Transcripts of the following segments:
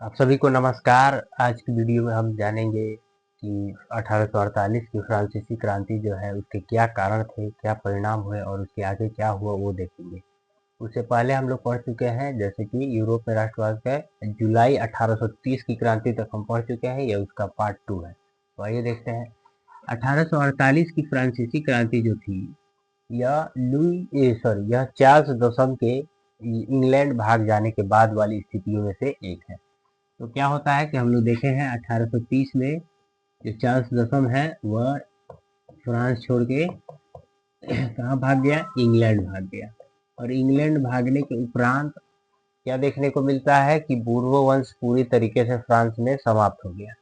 आप सभी को नमस्कार। आज की वीडियो में हम जानेंगे कि 1848 की फ्रांसीसी क्रांति जो है उसके क्या कारण थे, क्या परिणाम हुए और उसके आगे क्या हुआ वो देखेंगे। उससे पहले हम लोग पढ़ चुके हैं, जैसे कि यूरोप में राष्ट्रवाद का जुलाई 1830 की क्रांति तक हम पढ़ चुके हैं। यह उसका पार्ट 2 है। तो आइए देखते हैं। 1848 की फ्रांसीसी क्रांति जो थी यह चार्ल्स दशम के इंग्लैंड भाग जाने के बाद वाली स्थितियों में से एक है। तो क्या होता है कि हम लोग देखे हैं 1830 में जो चार्ल्स दशम है वह फ्रांस छोड़ के कहाँ भाग गया, इंग्लैंड भाग गया। और इंग्लैंड भागने के उपरांत क्या देखने को मिलता है कि बोर्बो वंश पूरी तरीके से फ्रांस में समाप्त हो गया।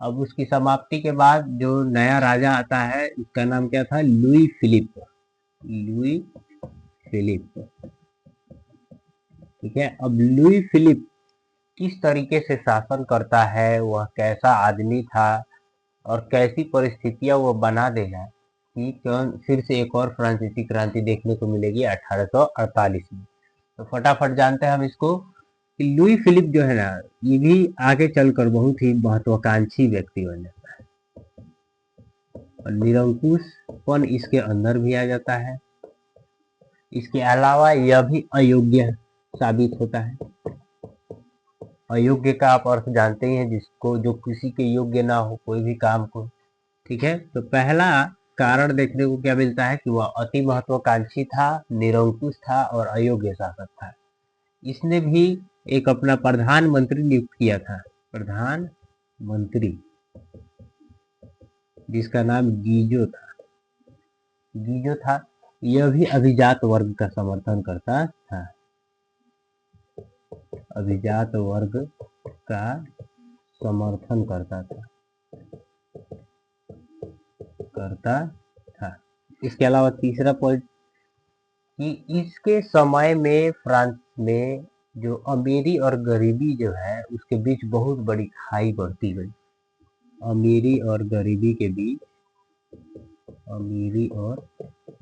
अब उसकी समाप्ति के बाद जो नया राजा आता है उसका नाम क्या था, लुई फिलिप। लुई फिलिप, ठीक है। अब लुई फिलिप किस तरीके से शासन करता है, वह कैसा आदमी था और कैसी परिस्थितियां वो बना देगा कि कौन फिर से एक और फ्रांसीसी क्रांति देखने को मिलेगी 1848 में। तो फटाफट जानते हैं हम इसको कि लुई फिलिप जो है ना, ये भी आगे चलकर बहुत ही महत्वाकांक्षी व्यक्ति बन जाता है और निरंकुशपन इसके अंदर भी आ जाता है। इसके अलावा यह भी अयोग्य साबित होता है। अयोग्य का आप अर्थ जानते ही हैं, जिसको जो किसी के योग्य ना हो कोई भी काम को, ठीक है। तो पहला कारण देखने को क्या मिलता है कि वह अति महत्वाकांक्षी था, निरंकुश था और अयोग्य शासक था। इसने भी एक अपना प्रधानमंत्री नियुक्त किया था, प्रधानमंत्री, जिसका नाम गीजो था। गीजो था, यह भी अभिजात वर्ग का समर्थन करता था। अभिजात वर्ग का समर्थन करता था। इसके अलावा तीसरा पॉइंट कि इसके समय में फ्रांस में जो अमीरी और गरीबी जो है उसके बीच बहुत बड़ी खाई बढ़ती गई। अमीरी और गरीबी के बीच, अमीरी और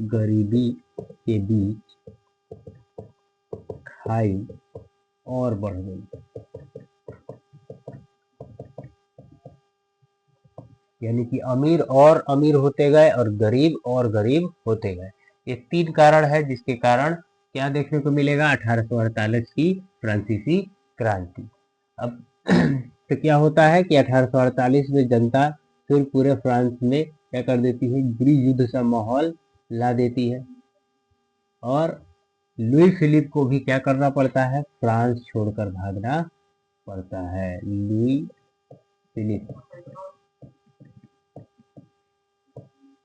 गरीबी के बीच खाई और बढ़ गई। यानी कि अमीर और अमीर होते गए और गरीब होते गए। ये तीन कारण है जिसके कारण क्या देखने को मिलेगा, 1848 की फ्रांसीसी क्रांति। अब तो क्या होता है कि 1848 में जनता फिर पूरे फ्रांस में क्या कर देती है, गृह युद्ध सा माहौल ला देती है और लुई फिलिप को भी क्या करना पड़ता है, फ्रांस छोड़कर भागना पड़ता है। लुई फिलिप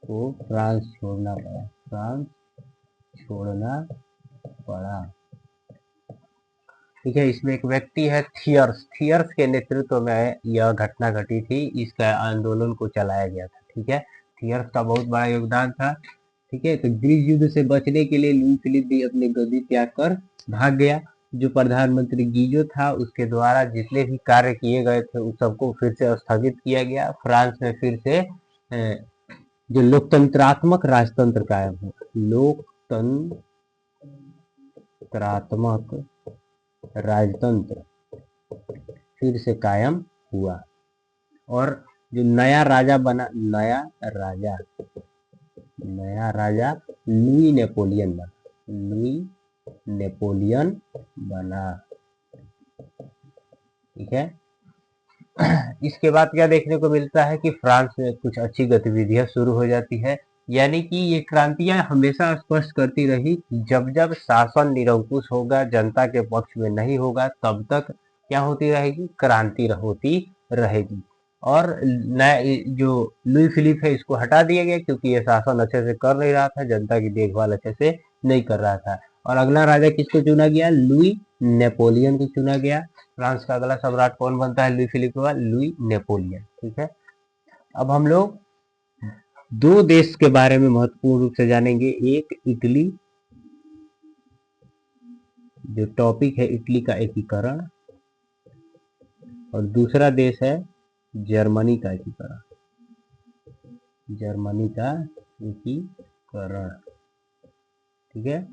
को फ्रांस छोड़ना पड़ा, फ्रांस छोड़ना पड़ा, ठीक है। इसमें एक व्यक्ति है थियर्स, थियर्स के नेतृत्व में यह घटना घटी थी, इसका आंदोलन को चलाया गया था, ठीक है। थियर्स का बहुत बड़ा योगदान था, ठीक है। तो गृह युद्ध से बचने के लिए लुई फिलिप भी अपनी गद्दी त्याग कर भाग गया। जो प्रधानमंत्री गीजो था उसके द्वारा जितने भी कार्य किए गए थे उस सबको फिर से स्थगित किया गया। फ्रांस में फिर से जो लोकतंत्रात्मक राजतंत्र कायम हुआ, लोकतंत्रात्मक राजतंत्र फिर से कायम हुआ और जो नया राजा बना, नया राजा लुई नेपोलियन बना, लुई नेपोलियन बना, ठीक है। इसके बाद क्या देखने को मिलता है कि फ्रांस में कुछ अच्छी गतिविधियां शुरू हो जाती है। यानी कि ये क्रांतियां हमेशा स्पष्ट करती रही, जब जब शासन निरंकुश होगा, जनता के पक्ष में नहीं होगा, तब तक क्या होती रहेगी, क्रांति होती रहेगी। और जो लुई फिलिप है इसको हटा दिया गया क्योंकि ये शासन अच्छे से कर नहीं रहा था, जनता की देखभाल अच्छे से नहीं कर रहा था। और अगला राजा किसको चुना गया, लुई नेपोलियन को चुना गया। फ्रांस का अगला सम्राट कौन बनता है, लुई फिलिप के बाद लुई नेपोलियन, ठीक है। अब हम लोग दो देश के बारे में महत्वपूर्ण रूप से जानेंगे। एक इटली, जो टॉपिक है इटली का एकीकरण, और दूसरा देश है जर्मनी का एकीकरण, जर्मनी का एकीकरण, ठीक है।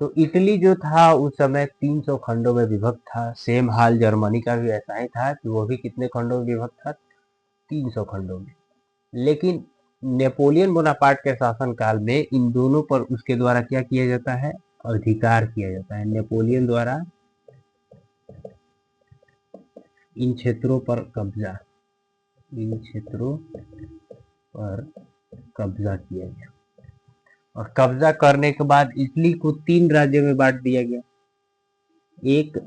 तो इटली जो था उस समय 300 खंडों में विभक्त था। सेम हाल जर्मनी का भी ऐसा ही था कि वो भी कितने खंडों में विभक्त था, 300 खंडों में। लेकिन नेपोलियन बोनापार्ट के शासन काल में इन दोनों पर उसके द्वारा क्या किया जाता है, अधिकार किया जाता है। नेपोलियन द्वारा इन क्षेत्रों पर कब्जा, इन क्षेत्रों पर कब्जा किया गया, और कब्जा करने के बाद इटली को 3 राज्यों में बांट दिया गया, एक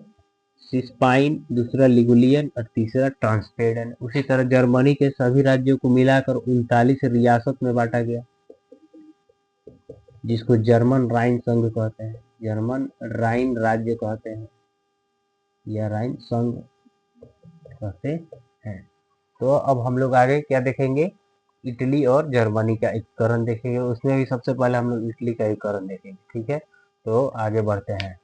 सिस्पाइन, दूसरा लिगुलियन और तीसरा ट्रांसपेडन। उसी तरह जर्मनी के सभी राज्यों को मिलाकर 39 रियासत में बांटा गया, जिसको जर्मन राइन संघ कहते हैं, जर्मन राइन राज्य कहते हैं या राइन संघ कहते हैं। तो अब हम लोग आगे क्या देखेंगे, इटली और जर्मनी का एकीकरण देखेंगे। उसमें भी सबसे पहले हम लोग इटली का एकीकरण देखेंगे। ठीक है, तो आगे बढ़ते हैं।